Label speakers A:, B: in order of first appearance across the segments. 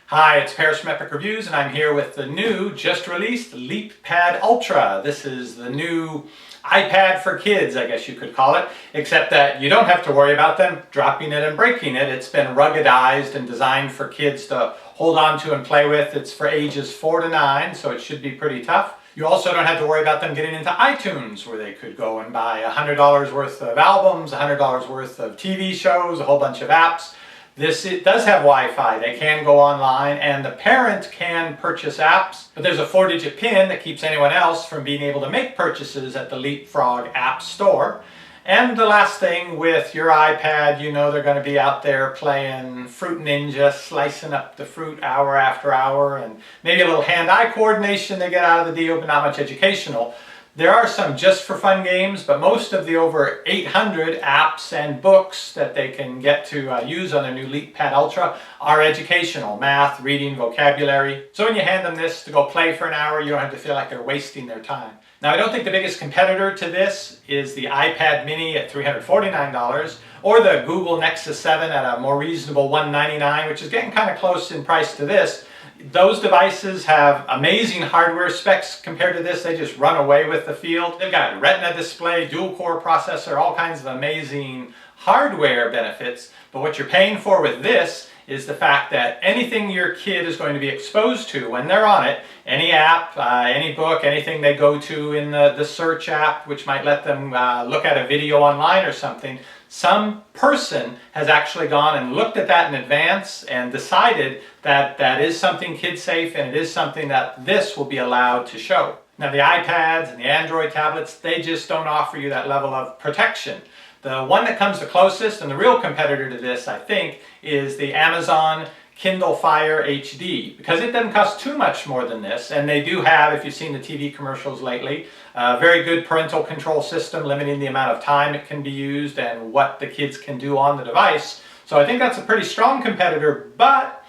A: Hi, it's Paris from Epic Reviews, and I'm here with the new, just released LeapPad Ultra. This is the new iPad for kids, I guess you could call it, except that you don't have to worry about them dropping it and breaking it. It's been ruggedized and designed for kids to hold on to and play with. It's for ages 4 to 9, so it should be pretty tough. You also don't have to worry about them getting into iTunes, where they could go and buy $100 worth of albums, $100 worth of TV shows, a whole bunch of apps. It does have Wi-Fi. They can go online, and the parent can purchase apps, but there's a 4-digit PIN that keeps anyone else from being able to make purchases at the Leapfrog App Store. And the last thing with your iPad, you know they're going to be out there playing Fruit Ninja, slicing up the fruit hour after hour, and maybe a little hand-eye coordination they get out of the deal, but not much educational. There are some just for fun games, but most of the over 800 apps and books that they can get to use on their new LeapPad Ultra are educational: math, reading, vocabulary. So when you hand them this to go play for an hour, you don't have to feel like they're wasting their time. Now, I don't think the biggest competitor to this is the iPad mini at $349 or the Google Nexus 7 at a more reasonable $199, which is getting kind of close in price to this. Those devices have amazing hardware specs compared to this. They just run away with the field. They've got Retina display, dual core processor, all kinds of amazing hardware benefits. But what you're paying for with this is the fact that anything your kid is going to be exposed to when they're on it, any app, any book, anything they go to in the search app, which might let them look at a video online or something, some person has actually gone and looked at that in advance and decided that that is something kid safe, and it is something that this will be allowed to show. Now, the iPads and the Android tablets, they just don't offer you that level of protection. The one that comes the closest, and the real competitor to this, I think, is the Amazon Kindle Fire HD, because it doesn't cost too much more than this, and they do have, if you've seen the TV commercials lately, a very good parental control system limiting the amount of time it can be used and what the kids can do on the device. So I think that's a pretty strong competitor, but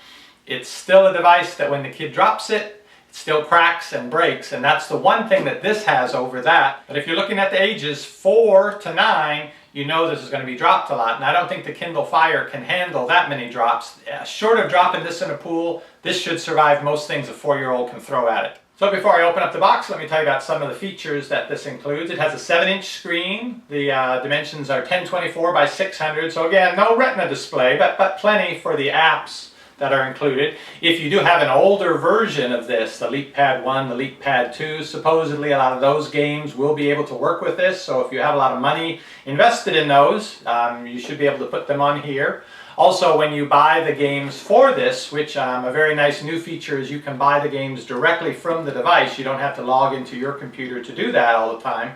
A: it's still a device that when the kid drops it, it still cracks and breaks, and that's the one thing that this has over that. But if you're looking at the ages 4 to 9, you know this is going to be dropped a lot, and I don't think the Kindle Fire can handle that many drops. Short of dropping this in a pool, this should survive most things a 4-year-old can throw at it. So before I open up the box, let me tell you about some of the features that this includes. It has a 7-inch screen. The dimensions are 1024 by 600, so again, no Retina display, but plenty for the apps that are included. If you do have an older version of this, the LeapPad 1, the LeapPad 2, supposedly a lot of those games will be able to work with this, so if you have a lot of money invested in those, you should be able to put them on here. Also, when you buy the games for this, which a very nice new feature is you can buy the games directly from the device. You don't have to log into your computer to do that all the time.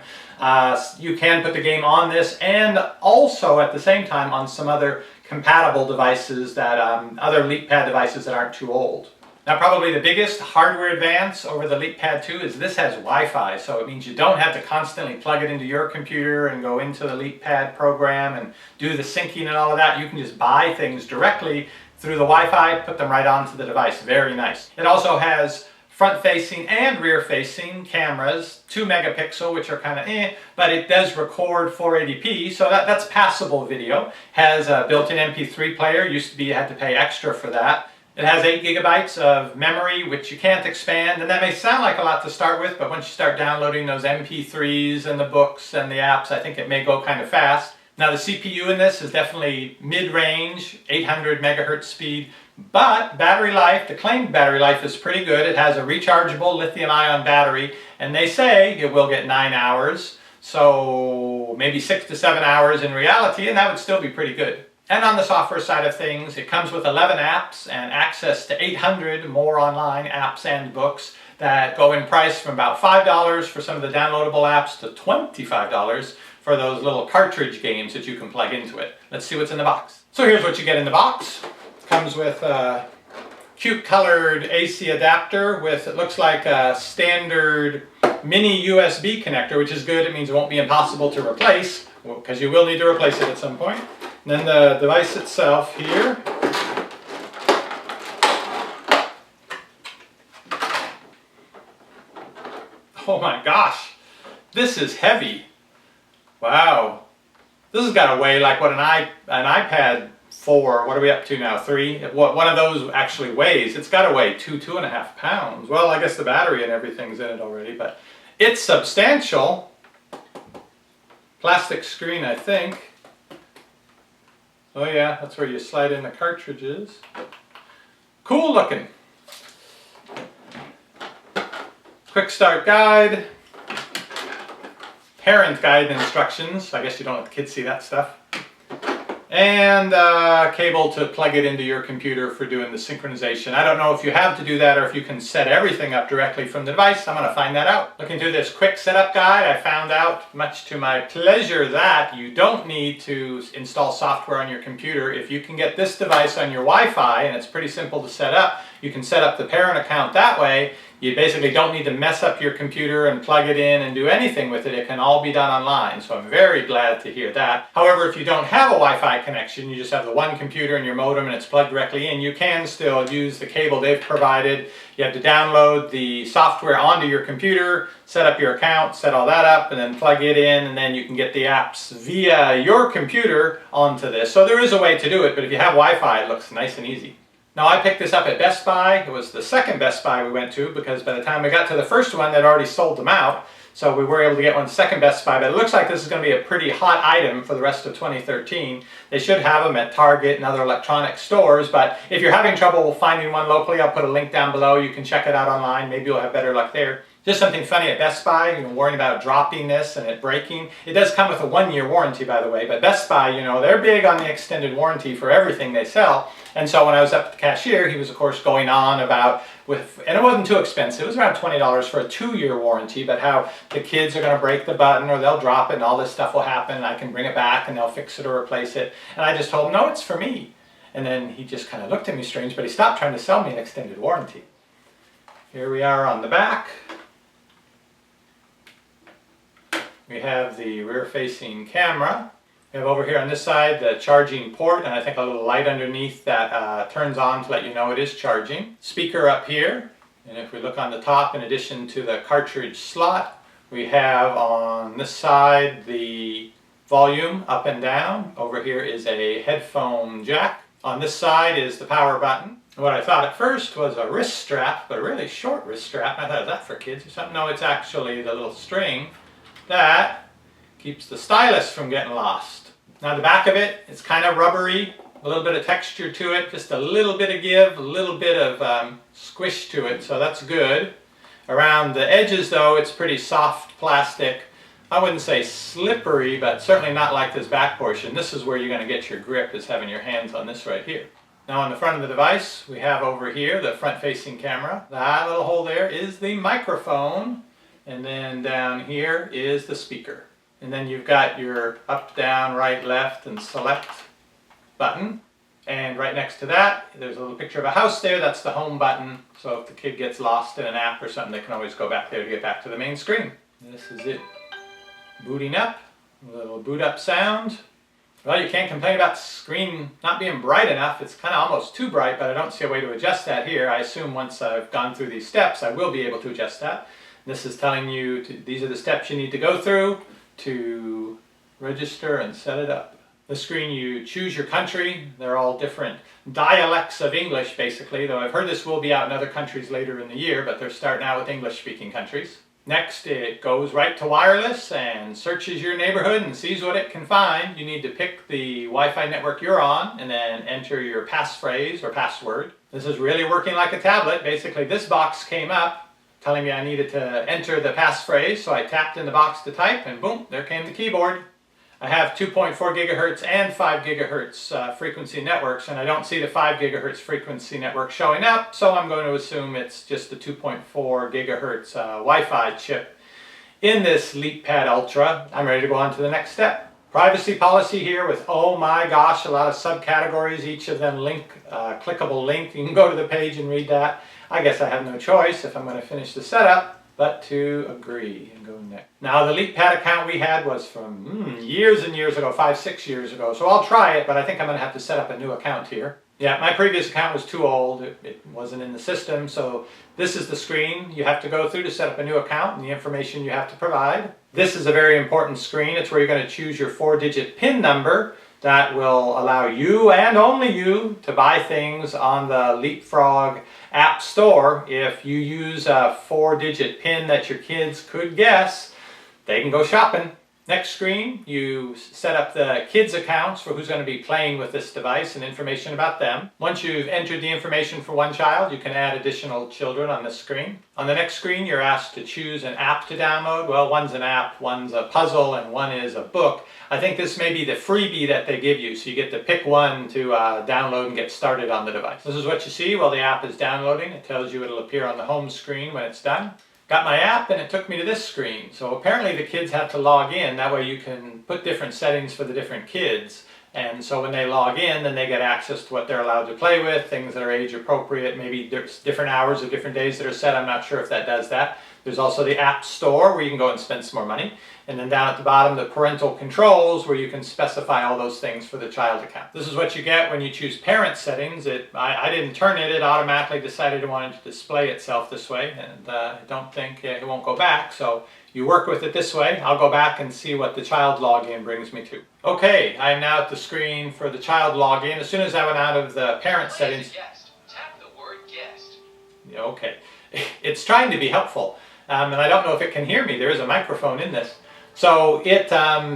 A: You can put the game on this and also at the same time on some other compatible devices, that other LeapPad devices that aren't too old. Now, probably the biggest hardware advance over the LeapPad 2 is this has Wi-Fi, so it means you don't have to constantly plug it into your computer and go into the LeapPad program and do the syncing and all of that. You can just buy things directly through the Wi-Fi, put them right onto the device. Very nice. It also has front-facing and rear-facing cameras, 2 megapixel, which are kind of but it does record 480p, so that's passable video. Has a built-in MP3 player. Used to be you had to pay extra for that. It has 8 gigabytes of memory, which you can't expand, and that may sound like a lot to start with, but once you start downloading those MP3s and the books and the apps, I think it may go kind of fast. Now, the CPU in this is definitely mid-range, 800 megahertz speed, but battery life, the claimed battery life, is pretty good. It has a rechargeable lithium-ion battery, and they say it will get 9 hours, so maybe 6 to 7 hours in reality, and that would still be pretty good. And on the software side of things, it comes with 11 apps and access to 800 more online apps and books that go in price from about $5 for some of the downloadable apps to $25 for those little cartridge games that you can plug into it. Let's see what's in the box. So here's what you get in the box. It comes with a cute colored AC adapter with, it looks like a standard mini USB connector, which is good. It means it won't be impossible to replace, because you will need to replace it at some point. And then the device itself here. Oh my gosh, this is heavy. Wow. This has got to weigh like what an iPad 4, what are we up to now, 3? What one of those actually weighs, it's got to weigh 2.5 pounds. Well, I guess the battery and everything's in it already, but it's substantial. Plastic screen, I think. Oh yeah, that's where you slide in the cartridges. Cool looking. Quick start guide. Parent guide and instructions. I guess you don't let the kids see that stuff. And cable to plug it into your computer for doing the synchronization. I don't know if you have to do that or if you can set everything up directly from the device. I'm going to find that out. Looking through this quick setup guide, I found out, much to my pleasure, that you don't need to install software on your computer. If you can get this device on your Wi-Fi, and it's pretty simple to set up, you can set up the parent account that way. You basically don't need to mess up your computer and plug it in and do anything with it. It can all be done online, so I'm very glad to hear that. However, if you don't have a Wi-Fi connection, you just have the one computer and your modem and it's plugged directly in, you can still use the cable they've provided. You have to download the software onto your computer, set up your account, set all that up, and then plug it in, and then you can get the apps via your computer onto this. So there is a way to do it, but if you have Wi-Fi, it looks nice and easy. Now, I picked this up at Best Buy. It was the second Best Buy we went to, because by the time we got to the first one, they'd already sold them out. So we were able to get one second Best Buy, but it looks like this is going to be a pretty hot item for the rest of 2013. They should have them at Target and other electronic stores, but if you're having trouble finding one locally, I'll put a link down below. You can check it out online. Maybe you'll have better luck there. Just something funny at Best Buy, worrying about dropping this and it breaking. It does come with a 1-year warranty, by the way, but Best Buy, they're big on the extended warranty for everything they sell. And so when I was up at the cashier, he was of course going on about, and it wasn't too expensive, it was around $20 for a 2-year warranty, but how the kids are going to break the button or they'll drop it and all this stuff will happen, and I can bring it back and they'll fix it or replace it. And I just told him, no, it's for me. And then he just kind of looked at me strange, but he stopped trying to sell me an extended warranty. Here we are on the back. We have the rear-facing camera. We have over here on this side the charging port, and I think a little light underneath that turns on to let you know it is charging. Speaker up here, and if we look on the top, in addition to the cartridge slot, we have on this side the volume up and down. Over here is a headphone jack. On this side is the power button. What I thought at first was a wrist strap, but a really short wrist strap. I thought, is that for kids or something? No, it's actually the little string that keeps the stylus from getting lost. Now the back of it, it's kind of rubbery, a little bit of texture to it, just a little bit of give, a little bit of squish to it, so that's good. Around the edges though, it's pretty soft plastic. I wouldn't say slippery, but certainly not like this back portion. This is where you're going to get your grip, is having your hands on this right here. Now on the front of the device, we have over here the front-facing camera. That little hole there is the microphone. And then down here is the speaker. And then you've got your up, down, right, left, and select button. And right next to that, there's a little picture of a house there. That's the home button. So if the kid gets lost in an app or something, they can always go back there to get back to the main screen. This is it booting up. A little boot up sound. Well, you can't complain about the screen not being bright enough. It's kind of almost too bright, but I don't see a way to adjust that here. I assume once I've gone through these steps, I will be able to adjust that. This is telling you these are the steps you need to go through to register and set it up. The screen, you choose your country. They're all different dialects of English, basically, though I've heard this will be out in other countries later in the year, but they're starting out with English-speaking countries. Next, it goes right to wireless and searches your neighborhood and sees what it can find. You need to pick the Wi-Fi network you're on and then enter your passphrase or password. This is really working like a tablet. Basically, this box came up telling me I needed to enter the passphrase, so I tapped in the box to type, and boom, there came the keyboard. I have 2.4 gigahertz and 5 gigahertz frequency networks, and I don't see the 5 gigahertz frequency network showing up, so I'm going to assume it's just the 2.4 gigahertz Wi-Fi chip in this LeapPad Ultra. I'm ready to go on to the next step. Privacy policy here with, oh my gosh, a lot of subcategories, each of them clickable link. You can go to the page and read that. I guess I have no choice if I'm going to finish the setup but to agree and go next. Now the LeapPad account we had was from years and years ago, 5-6 years ago, so I'll try it, but I think I'm going to have to set up a new account here. Yeah, my previous account was too old. It wasn't in the system, so this is the screen you have to go through to set up a new account and the information you have to provide. This is a very important screen. It's where you're going to choose your 4-digit PIN number that will allow you and only you to buy things on the Leapfrog App Store. If you use a 4-digit PIN that your kids could guess, they can go shopping. Next screen, you set up the kids' accounts for who's going to be playing with this device and information about them. Once you've entered the information for one child, you can add additional children on this screen. On the next screen, you're asked to choose an app to download. Well, one's an app, one's a puzzle, and one is a book. I think this may be the freebie that they give you, so you get to pick one to download and get started on the device. This is what you see while the app is downloading. It tells you it'll appear on the home screen when it's done. Got my app and it took me to this screen. So apparently the kids have to log in. That way you can put different settings for the different kids. And so when they log in, then they get access to what they're allowed to play with, things that are age appropriate, maybe different hours of different days that are set. I'm not sure if that does that. There's also the App Store where you can go and spend some more money. And then down at the bottom, the parental controls where you can specify all those things for the child account. This is what you get when you choose parent settings. I didn't turn it. It automatically decided it wanted to display itself this way. And I don't think it won't go back. So you work with it this way. I'll go back and see what the child login brings me to. Okay, I'm now at the screen for the child login. As soon as I went out of the parent settings.
B: Tap the word guest.
A: Okay, it's trying to be helpful. And I don't know if it can hear me. There is a microphone in this. So it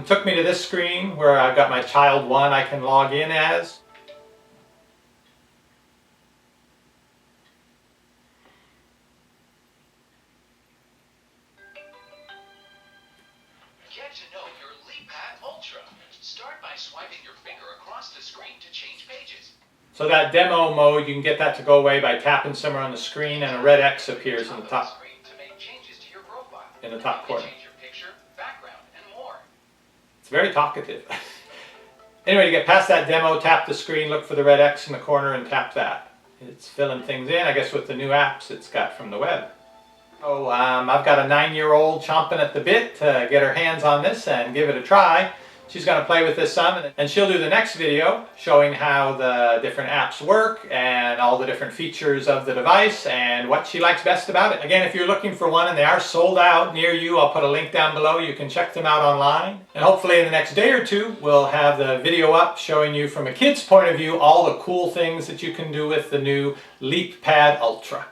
A: took me to this screen where I've got my child 1 I can log in as.
B: Get to know your LeapPad Ultra. Start by swiping your finger across the screen to change pages.
A: So that demo mode, you can get that to go away by tapping somewhere on the screen and a red X appears in the top. In the top corner.
B: Change your picture, background, and more.
A: It's very talkative. Anyway, to get past that demo, tap the screen, look for the red X in the corner and tap that. It's filling things in, I guess, with the new apps it's got from the web. Oh, I've got a 9-year-old chomping at the bit to get her hands on this and give it a try. She's going to play with this some, and she'll do the next video showing how the different apps work and all the different features of the device and what she likes best about it. Again, if you're looking for one and they are sold out near you, I'll put a link down below. You can check them out online. And hopefully in the next day or two, we'll have the video up showing you from a kid's point of view all the cool things that you can do with the new LeapPad Ultra.